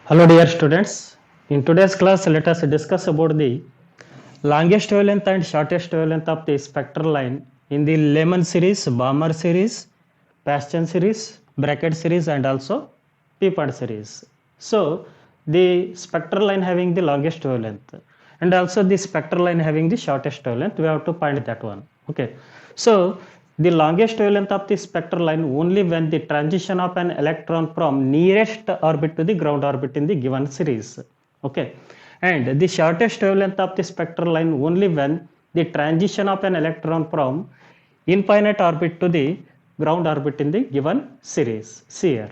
Hello dear students, in today's class let us discuss about the longest wavelength and shortest wavelength of the spectral line in the Lehman series, Balmer series, Bastian series, Brackett series and also Peapod series. So the spectral line having the longest wavelength and also the spectral line having the shortest wavelength, we have to find that one. Okay, so the longest wavelength of the spectral line only when the transition of an electron from nearest orbit to the ground orbit in the given series. Okay, and the shortest wavelength of the spectral line only when the transition of an electron from infinite orbit to the ground orbit in the given series. See here.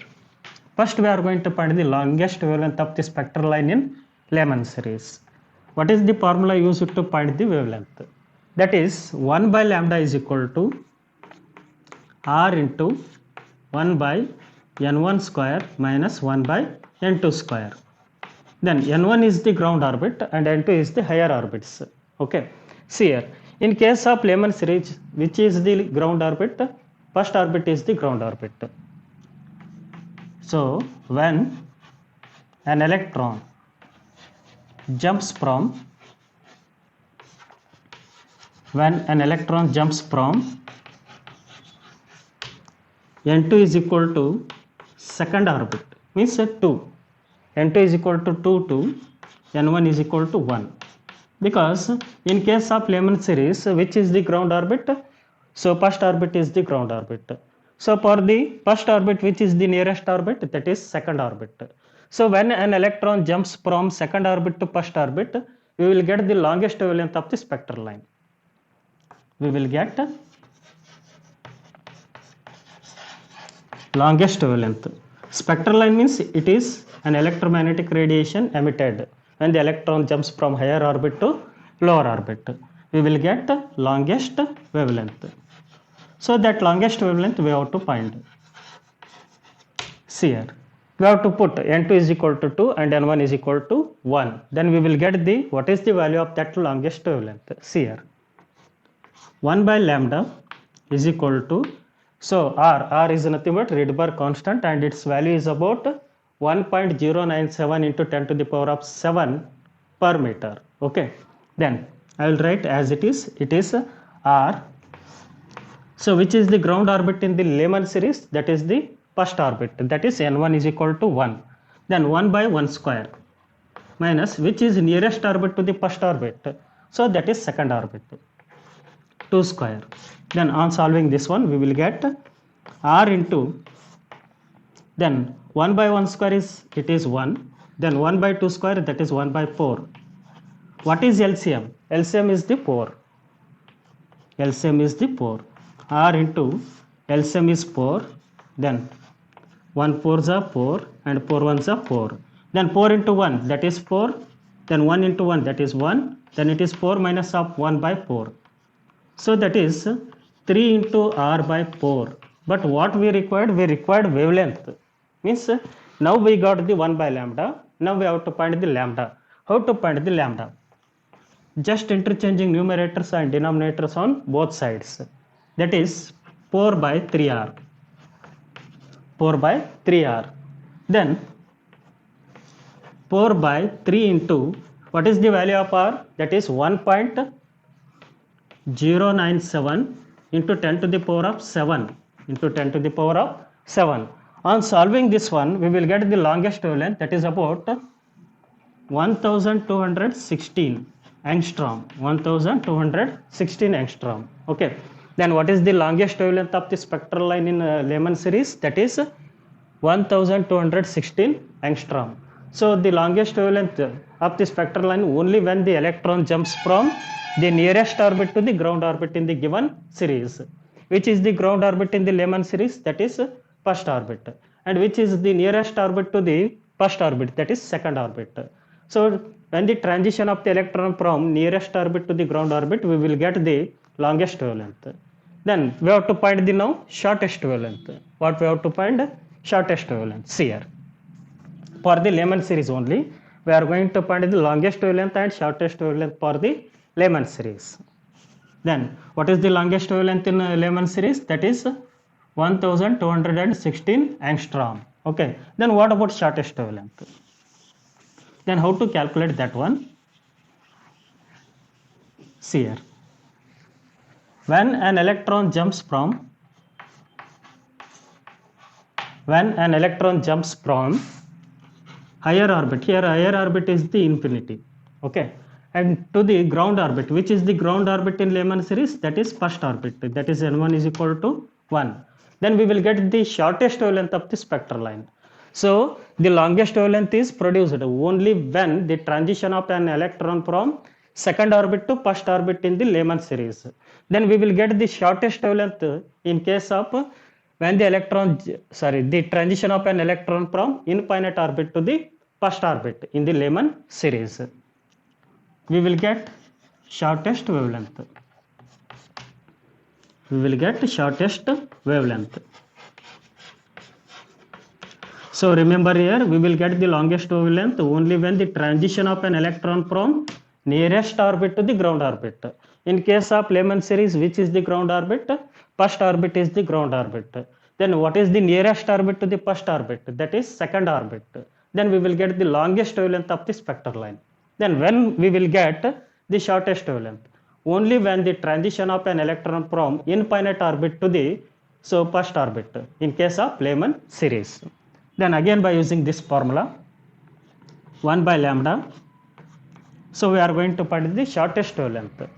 First, we are going to find the longest wavelength of the spectral line in Lehman series. What is the formula used to find the wavelength? That is 1 by lambda is equal to R into 1 by n1 square minus 1 by n2 square. Then n1 is the ground orbit and n2 is the higher orbits. Okay. See here. In case of Lehman series, which is the ground orbit? First orbit is the ground orbit. So when an electron jumps from n2 is equal to second orbit, means 2. n2 is equal to 2 to n1 is equal to 1. Because in case of Lehman series, which is the ground orbit? So first orbit is the ground orbit. So for the first orbit, which is the nearest orbit, that is second orbit. So when an electron jumps from second orbit to first orbit, we will get the longest wavelength of the spectral line. We will get longest wavelength. Spectral line means it is an electromagnetic radiation emitted when the electron jumps from higher orbit to lower orbit. We will get longest wavelength. So that longest wavelength we have to find. See here. We have to put n2 is equal to 2 and n1 is equal to 1. Then we will get the what is the value of that longest wavelength. See here. 1 by lambda is equal to, so R is nothing but Rydberg constant and its value is about 1.097 into 10 to the power of 7 per meter. Okay, then I will write as it is R. So which is the ground orbit in the Lehman series? That is the first orbit, that is n1 is equal to 1. Then 1 by 1 square minus which is nearest orbit to the first orbit, so that is second orbit, 2 square. Then on solving this one, we will get R into, then 1 by 1 square is, it is 1. Then 1 by 2 square, that is 1 by 4. What is LCM? LCM is the 4. LCM is the 4. R into LCM is 4. Then 1 4s are 4 and 4 1s are 4. Then 4 into 1, that is 4. Then 1 into 1, that is 1. Then it is 4 minus of 1 by 4. So that is 3 into R by 4. But what we required? We required wavelength. Means now we got the 1 by lambda. Now we have to find the lambda. How to find the lambda? Just interchanging numerators and denominators on both sides. That is 4 by 3R. 4 by 3R. Then 4 by 3 into, what is the value of R? That is 1.097 into 10 to the power of 7 into 10 to the power of 7. On solving this one, we will get the longest wavelength, that is about 1216 angstrom. 1216 angstrom. Okay. Then what is the longest wavelength of the spectral line in Lehman series? That is 1216 angstrom. So the longest wavelength of the spectral line only when the electron jumps from the nearest orbit to the ground orbit in the given series. Which is the ground orbit in the Lehman series? That is first orbit. And which is the nearest orbit to the first orbit? That is second orbit. So when the transition of the electron from nearest orbit to the ground orbit, we will get the longest wavelength. Then we have to find the now shortest wavelength. What we have to find? Shortest wavelength. See here. For the Lehman series only, we are going to find the longest wavelength and shortest wavelength for the Lehman series. Then what is the longest wavelength in Lehman series? That is 1216 angstrom. Okay. Then what about shortest wavelength? Then how to calculate that one? See here. When an electron jumps from higher orbit, here higher orbit is the infinity, okay, and to the ground orbit, which is the ground orbit in Lehman series, that is first orbit, that is n1 is equal to 1. Then we will get the shortest wavelength of the spectral line. So the longest wavelength is produced only when the transition of an electron from second orbit to first orbit in the Lehman series. Then we will get the shortest wavelength in case of when the transition of an electron from infinite orbit to the first orbit in the Lehman series. We will get shortest wavelength. So remember here, we will get the longest wavelength only when the transition of an electron from nearest orbit to the ground orbit. In case of Lehman series, which is the ground orbit? First orbit is the ground orbit. Then what is the nearest orbit to the first orbit? That is second orbit. Then we will get the longest wavelength of the spectral line. Then when we will get the shortest wavelength? Only when the transition of an electron from infinite orbit to the first orbit in case of Lehman series. Then again by using this formula 1 by lambda, so we are going to find the shortest wavelength,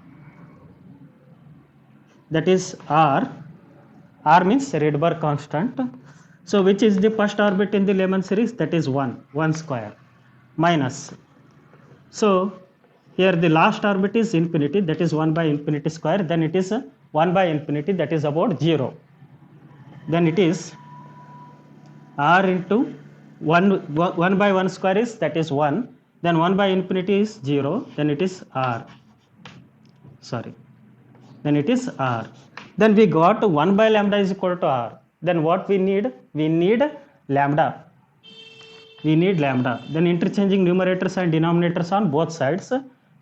that is R means Rydberg constant. So which is the first orbit in the Lehman series? That is 1 square minus, so here the last orbit is infinity, that is 1 by infinity square, then it is 1 by infinity, that is about 0, then it is R into 1 by 1 square is, that is 1, then 1 by infinity is 0, then it is R, then it is R. Then we got 1 by lambda is equal to R. Then what we need? We need lambda. Then interchanging numerators and denominators on both sides.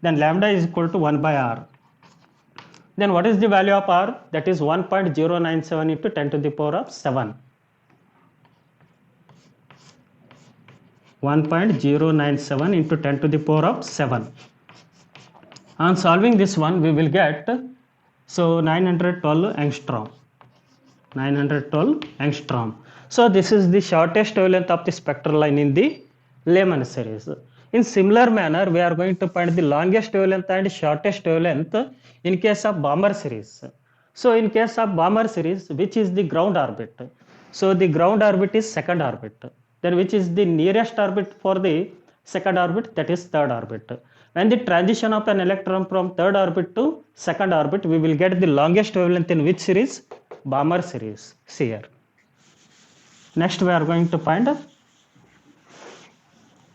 Then lambda is equal to 1 by R. Then what is the value of R? That is 1.097 into 10 to the power of 7. 1.097 into 10 to the power of 7. On solving this one, we will get 912 angstrom. So this is the shortest wavelength of the spectral line in the Lehman series. In similar manner, we are going to find the longest wavelength and shortest wavelength in case of Balmer series. So in case of Balmer series, which is the ground orbit? So the ground orbit is second orbit. Then which is the nearest orbit for the second orbit? That is third orbit. When the transition of an electron from third orbit to second orbit, we will get the longest wavelength in which series? Balmer series. See here. Next we are going to find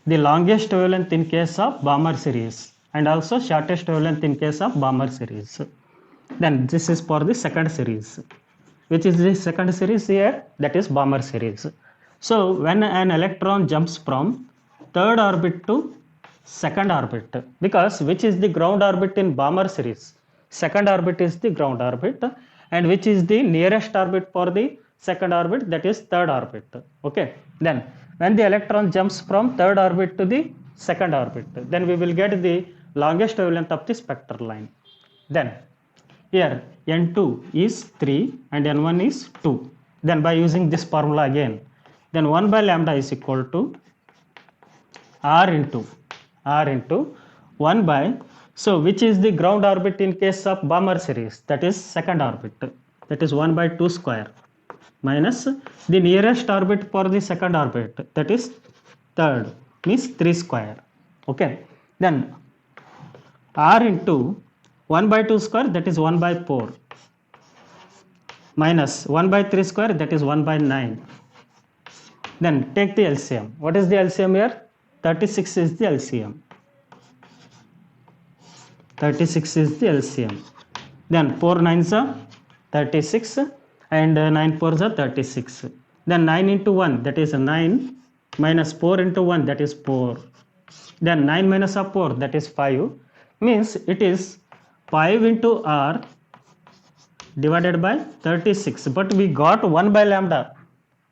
the longest wavelength in case of Balmer series and also shortest wavelength in case of Balmer series. Then this is for the second series. Which is the second series here? That is Balmer series. So when an electron jumps from third orbit to second orbit, because which is the ground orbit in Balmer series? Second orbit is the ground orbit, and which is the nearest orbit for the second orbit? That is third orbit. Okay. Then when the electron jumps from third orbit to the second orbit, then we will get the longest wavelength of the spectral line. Then here n2 is 3 and n1 is 2. Then by using this formula again, then 1 by lambda is equal to R into 1 by, so which is the ground orbit in case of Balmer series? That is second orbit, that is 1 by 2 square minus the nearest orbit for the second orbit, that is third, means 3 square. Okay. Then R into 1 by 2 square, that is 1 by 4 minus 1 by 3 square, that is 1 by 9. Then take the LCM. What is the LCM here? 36 is the LCM. 36 is the LCM. Then 4 9s are 36 and 9 4s are 36. Then 9 into 1, that is 9, minus 4 into 1, that is 4. Then 9 minus 4, that is 5. Means it is 5 into R divided by 36. But we got 1 by lambda.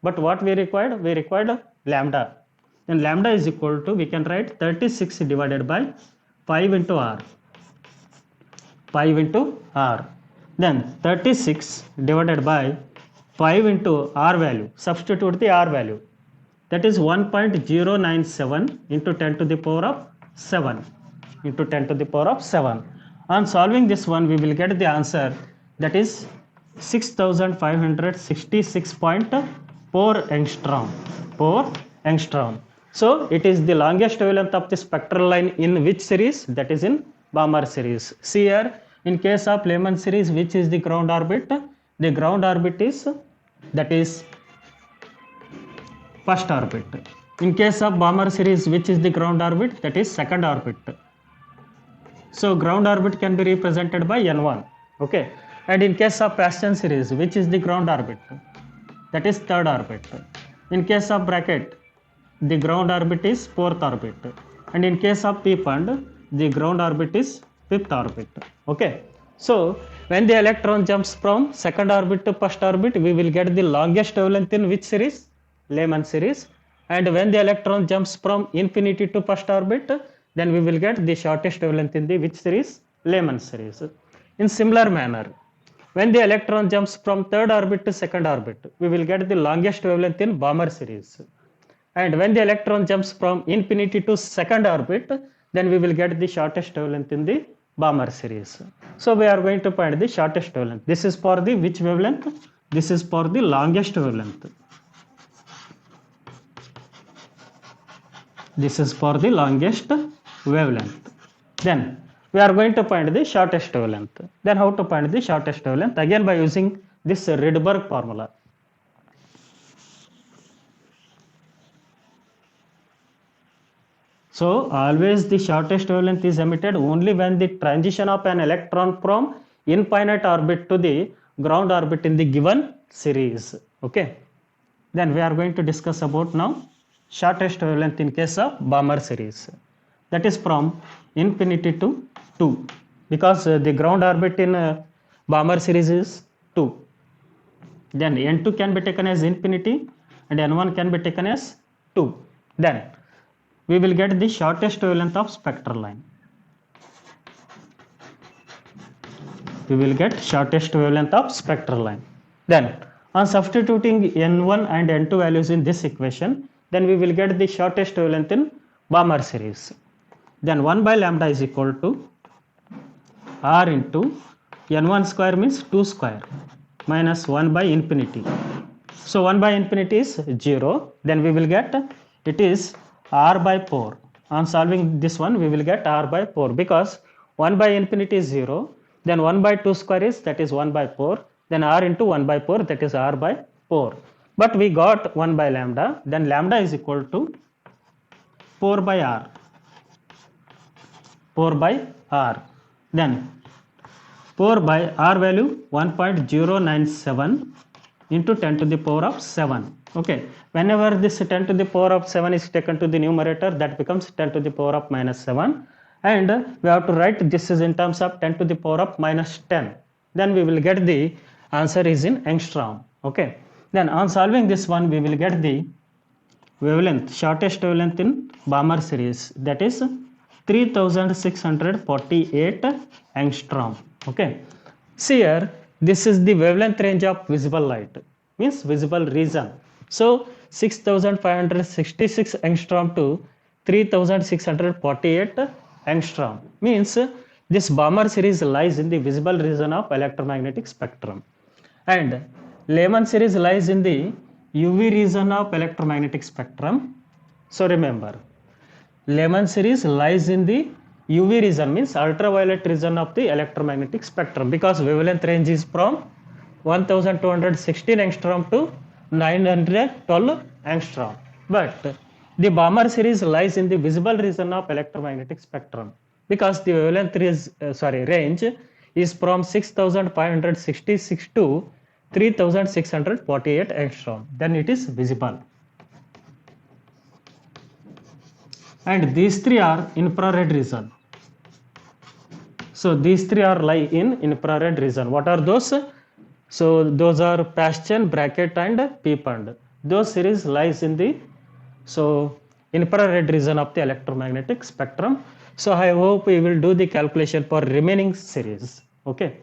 But what we required? We required lambda. then lambda is equal to, we can write 36 divided by 5 into r, 5 into r, then 36 divided by 5 into r value, substitute the r value, that is 1.097 into 10 to the power of 7 into 10 to the power of 7. On solving this one, we will get the answer, that is 6566.4 angstrom, 4 angstrom. So it is the longest wavelength of the spectral line in which series? That is in Balmer series. See here, in case of Lehman series, which is the ground orbit? The ground orbit is, that is first orbit. In case of Balmer series, which is the ground orbit? That is second orbit. So ground orbit can be represented by N1. Okay. And in case of Paschen series, which is the ground orbit? That is third orbit. In case of bracket, the ground orbit is fourth orbit. And in case of P-Pond, the ground orbit is fifth orbit. Okay. So when the electron jumps from second orbit to first orbit, we will get the longest wavelength in which series? Lehman series. And when the electron jumps from infinity to first orbit, then we will get the shortest wavelength in the which series? Lehman series. In similar manner, when the electron jumps from third orbit to second orbit, we will get the longest wavelength in Balmer series. And when the electron jumps from infinity to second orbit, then we will get the shortest wavelength in the Balmer series. So we are going to find the shortest wavelength. This is for the which wavelength? This is for the longest wavelength. This is for the longest wavelength. Then we are going to find the shortest wavelength. Then how to find the shortest wavelength? Again by using this Rydberg formula. So always the shortest wavelength is emitted only when the transition of an electron from infinite orbit to the ground orbit in the given series. Okay. Then we are going to discuss about now shortest wavelength in case of Balmer series. That is from infinity to 2, because the ground orbit in Balmer series is 2. Then N2 can be taken as infinity and N1 can be taken as 2. Then we will get the shortest wavelength of spectral line. We will get shortest wavelength of spectral line. Then on substituting N1 and N2 values in this equation, then we will get the shortest wavelength in Balmer series. Then 1 by lambda is equal to r into N1 square means 2 square minus 1 by infinity. So 1 by infinity is 0. Then we will get, it is r by 4. On solving this one, we will get r by 4, because 1 by infinity is 0. Then 1 by 2 square is, that is 1 by 4. Then r into 1 by 4, that is r by 4. But we got 1 by lambda. Then lambda is equal to 4 by r. 4 by r. Then 4 by r value 1.097 into 10 to the power of 7. Okay. Whenever this 10 to the power of 7 is taken to the numerator, that becomes 10 to the power of minus 7. And we have to write this is in terms of 10 to the power of minus 10. Then we will get the answer is in angstrom. Okay. Then on solving this one, we will get the wavelength, shortest wavelength in Balmer series, that is 3648 angstrom. Okay. See here, this is the wavelength range of visible light, means visible region. So 6566 angstrom to 3648 angstrom means this Balmer series lies in the visible region of electromagnetic spectrum, and Lehman series lies in the UV region of electromagnetic spectrum. So remember, Lehman series lies in the UV region, means ultraviolet region of the electromagnetic spectrum, because wavelength range is from 1216 angstrom to 912 angstrom. But the Balmer series lies in the visible region of electromagnetic spectrum, because the wavelength range is from 6566 to 3648 angstrom. Then it is visible. And these three are infrared region. So these three are lie in infrared region. What are those? So those are Paschen, bracket and P-Pond. Those series lies in the infrared region of the electromagnetic spectrum. So I hope we will do the calculation for remaining series. Okay.